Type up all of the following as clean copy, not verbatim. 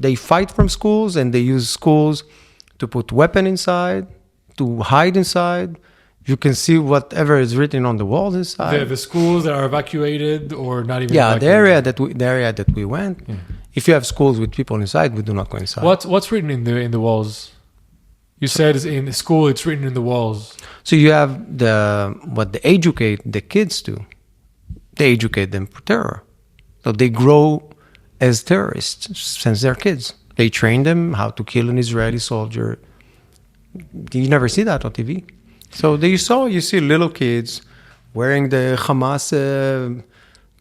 They fight from schools and they use schools to put weapon inside, to hide inside. You can see whatever is written on the walls inside. The schools that are evacuated or not even Yeah, evacuated. the area that we went. Yeah. If you have schools with people inside, we do not go inside. What's written in the walls? You said in the school it's written in the walls. So you have what they educate the kids to. They educate them for terror. So they grow as terrorists since they're kids. They train them how to kill an Israeli soldier. You never see that on TV. So you see little kids wearing the Hamas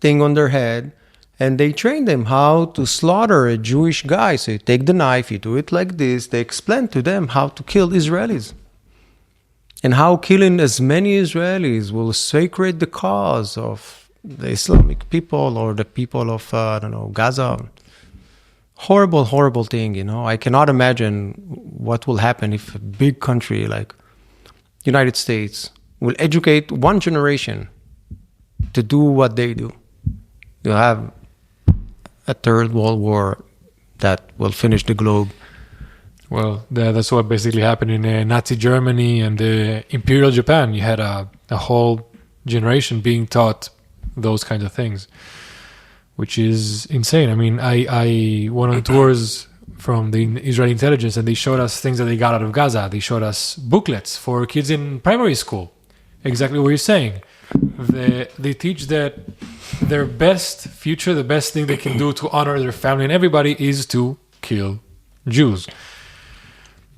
thing on their head, and they train them how to slaughter a Jewish guy. So you take the knife, you do it like this. They explain to them how to kill Israelis and how killing as many Israelis will sacred the cause of the Islamic people or the people of, Gaza. Horrible, horrible thing, I cannot imagine what will happen if a big country like United States will educate one generation to do what they do. You have a third world war that will finish the globe. Well, that's what basically happened in Nazi Germany and Imperial Japan. You had a whole generation being taught those kinds of things, which is insane. I mean, I went on tours from the Israeli intelligence, and they showed us things that they got out of Gaza. They showed us booklets for kids in primary school. Exactly what you're saying. They teach that their best future, the best thing they can do to honor their family and everybody is to kill Jews.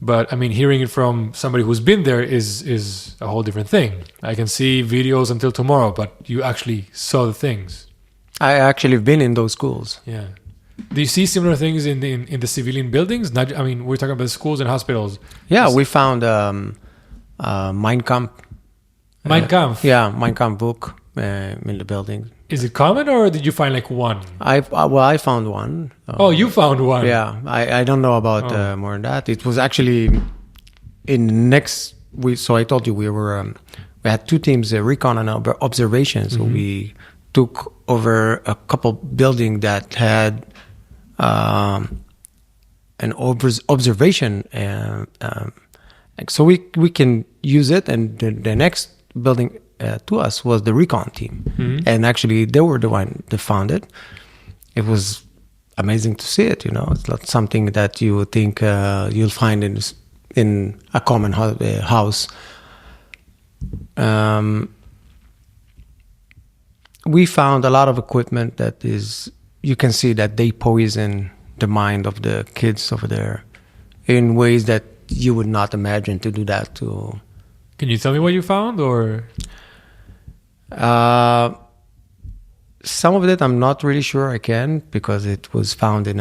But I mean, hearing it from somebody who's been there is a whole different thing. I can see videos until tomorrow, but you actually saw the things. I actually have been in those schools. Yeah. Do you see similar things in the civilian buildings? I mean, we're talking about schools and hospitals. Yeah, we found Mein Kampf. Mein Kampf? Yeah, Mein Kampf book in the building. Is it common, or did you find like one? I found one. You found one? Yeah, I don't know about more than that. It was actually in the next week. So I told you we had two teams, recon and observation. So we took over a couple building that had an observation, so we can use it. And the next building to us was the recon team, and actually they were the one that found it. It was amazing to see it. It's not something that you would think you'll find in a common house. We found a lot of equipment that you can see that they poison the mind of the kids over there in ways that you would not imagine to do that to. Can you tell me what you found, or? Some of it I'm not really sure I can, because it was found in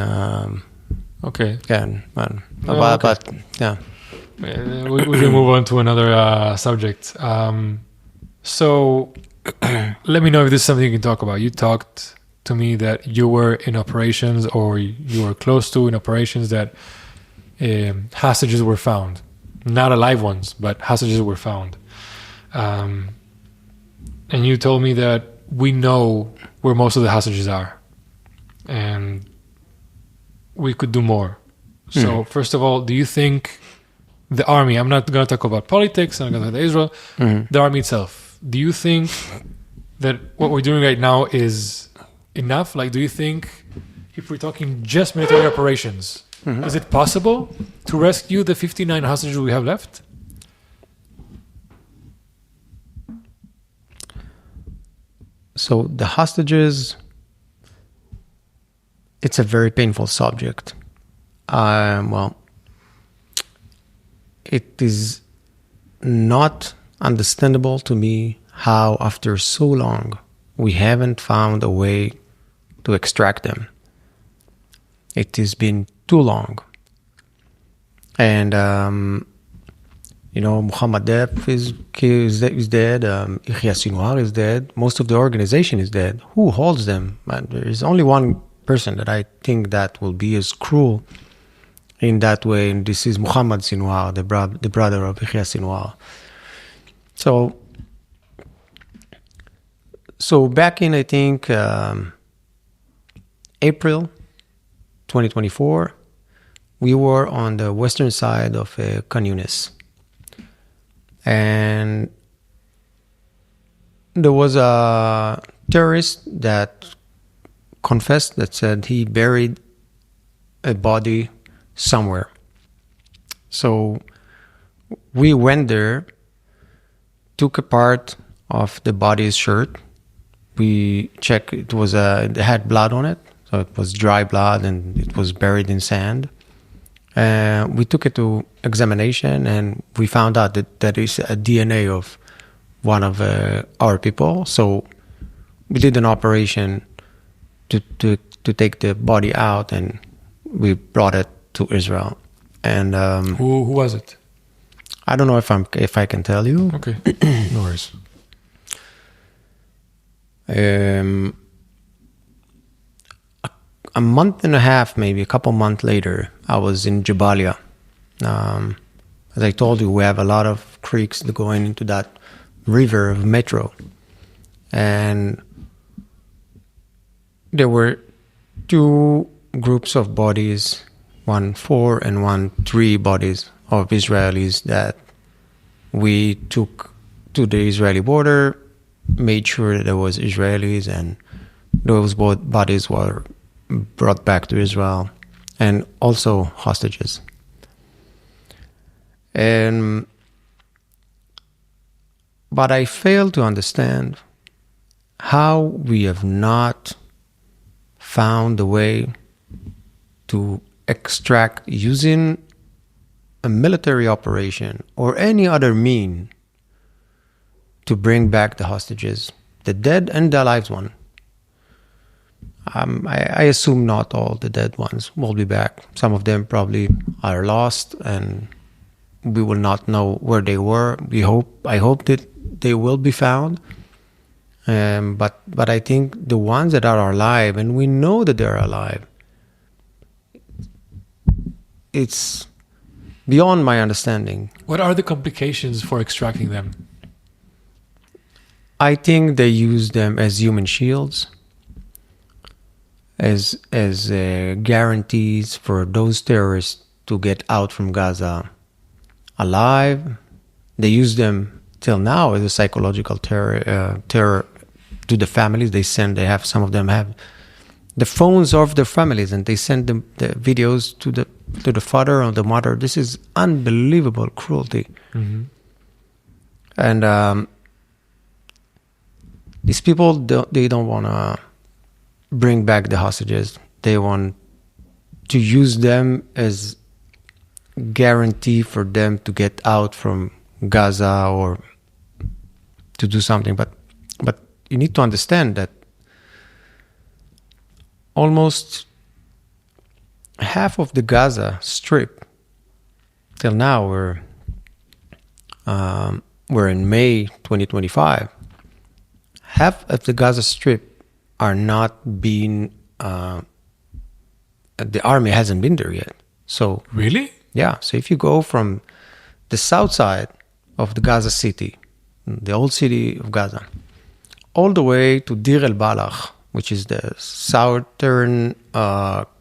Okay. Yeah, okay. But yeah. We can move on to another subject. So let me know if this is something you can talk about. You talked to me that you were in operations, or you were close to in operations that hostages were found. Not alive ones, but hostages were found. And you told me that we know where most of the hostages are, and we could do more. So first of all, do you think the army, I'm not going to talk about politics, I'm not going to talk about Israel, the army itself, do you think that what we're doing right now is enough? Like, do you think if we're talking just military operations, is it possible to rescue the 59 hostages we have left? So the hostages, it's a very painful subject. It is not understandable to me how after so long we haven't found a way to extract them. It has been too long. And, Muhammad Def is dead. Yahya Sinwar is dead. Most of the organization is dead. Who holds them? There is only one person that I think that will be as cruel in that way, and this is Muhammad Sinwar, the brother of Yahya Sinwar. So back in, I think, April 2024, we were on the western side of Khan Yunis. And there was a terrorist that confessed, that said he buried a body somewhere. So we went there, took a part of the body's shirt. We checked, it had blood on it, so it was dry blood and it was buried in sand. We took it to examination and we found out that that is a DNA of one of our people. So we did an operation to take the body out, and we brought it to Israel. And Who was it? I don't know if I can tell you. Okay, no worries. A month and a half, maybe a couple months later, I was in Jabalia. As I told you, we have a lot of creeks going into that river of Metro. And there were two groups of bodies, 1-4 and 1-3 bodies of Israelis that we took to the Israeli border, made sure that there was Israelis, and those bodies were brought back to Israel, and also hostages. But I fail to understand how we have not found a way to extract, using a military operation or any other mean, to bring back the hostages, the dead and the alive one. I assume not all the dead ones will be back. Some of them probably are lost, and we will not know where they were. I hope that they will be found. But I think the ones that are alive, and we know that they're alive, it's beyond my understanding. What are the complications for extracting them? I think they use them as human shields, as guarantees for those terrorists to get out from Gaza alive. They use them till now as a psychological terror to the families. Some of them have the phones of their families, and they send them the videos to the father or the mother. This is unbelievable cruelty. Mm-hmm. And these people, they don't want to bring back the hostages. They want to use them as guarantee for them to get out from Gaza or to do something. But you need to understand that almost half of the Gaza Strip, till now, we're in May 2025, half of the Gaza Strip are not being, the army hasn't been there yet. So Really? yeah, so if you go from the south side of the Gaza city, the old city of Gaza, all the way to Dir el-Balach, which is the southern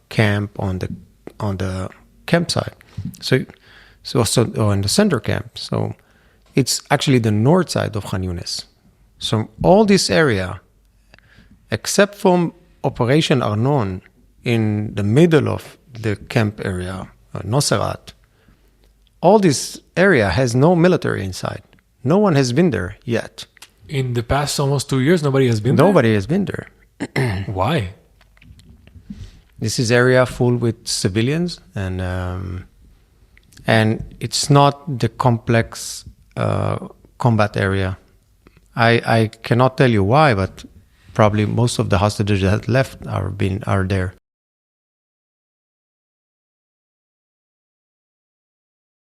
camp on the campsite. So in the center camp. So it's actually the north side of Khan Yunis. So all this area, except from Operation Arnon in the middle of the camp area, Nosrat, all this area has no military inside. No one has been there yet. In the past almost 2 years, nobody has been there? Nobody has been there. Why? This is area full with civilians, and it's not the complex combat area. I cannot tell you why, but probably most of the hostages that left are there.